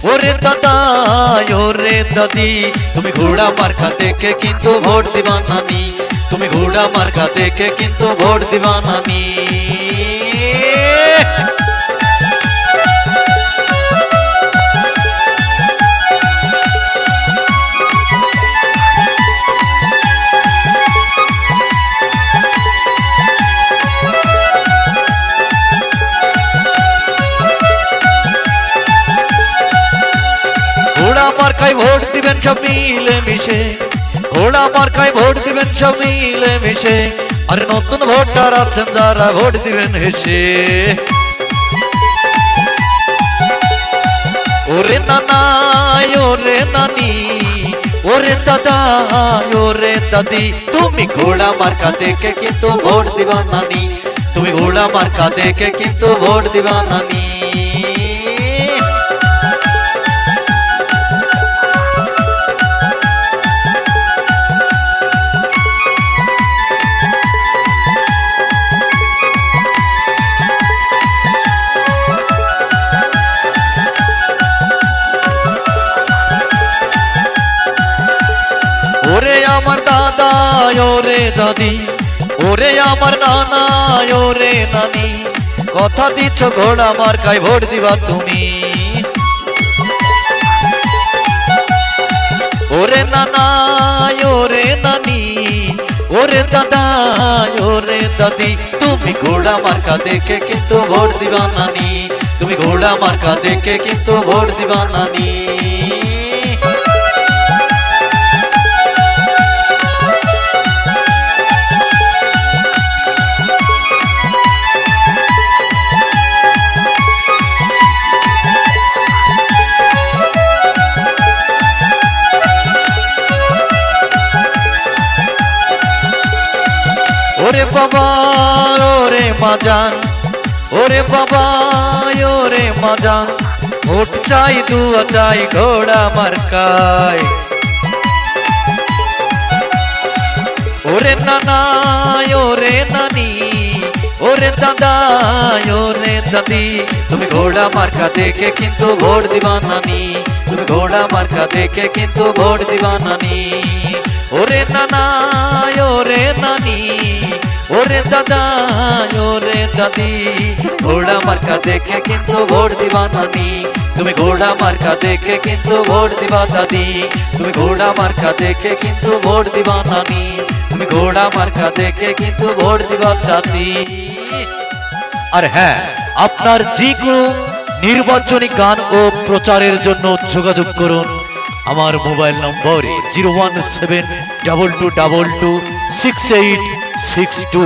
ওরে দাদা ওরে দাদি তুমি ঘোড়া মার্কা দেখে কিন্তু ভোট দিবা নানি তুমি ঘোড়া মার্কা দেখে কিন্তু ভোট দিবা নানি ঘোড়া মার্কায় ভোট দিবেন সব মিলে মিশে ঘোড়া মার্কায় ভোট দিবেন সব মিলে মিশে আর নতুন ভোটার আছেন যারা ভোট দিবেন হেসে ওরে নানা ওরে নানি ওরে দাদা ওরে দাদি তুমি ঘোড়া মার্কা দেখে কিন্তু ভোট দিবা নানি তুমি ঘোড়া মার্কা দেখে কিন্তু ভোট দিবা নানি ওরে আমার দাদা ওরে দাদি ওরে আমার নানা ওরে নানি কথা দিচ্ছ ঘোড়া মার্কায় ভোট দিবা তুমি ওরে নানা ওরে নানি ওরে দাদা ওরে দাদি তুমি ঘোড়া মার্কা দেখে কিন্তু ভোট দিবা নানি তুমি ঘোড়া মার্কা দেখে কিন্তু ভোট দিবা নানি ওরে বাবা ওরে মাজান ওরে বাবা ওরে মাজান ভোট চাই দুয়া চাই ঘোড়া মার্কায় ওরে নানা ওরে নানি ওরে দাদা ওরে দাদি তুমি ঘোড়া মার্কা দেখে কিন্তু ভোট দিবা নানি তুমি ঘোড়া মার্কা দেখে কিন্তু ভোট দিবা নানি ওরে নানা ওরে নানি ওরে দাদা ওরে দাদি ঘোড়া মার্কা দেখে কিন্তু ভোট দিবা নানি তুমি ঘোড়া মার্কা দেখে কিন্তু ভোট দিবা দাদি তুমি ঘোড়া মার্কা দেখে কিন্তু ভোট দিবা নানি তুমি ঘোড়া মার্কা দেখে কিন্তু ভোট দিবা দাদি আর হ্যাঁ আপনার যে কোনো নির্বাচনী গান ও প্রচারের জন্য যোগাযোগ করুন আমার মোবাইল নম্বর 01722226862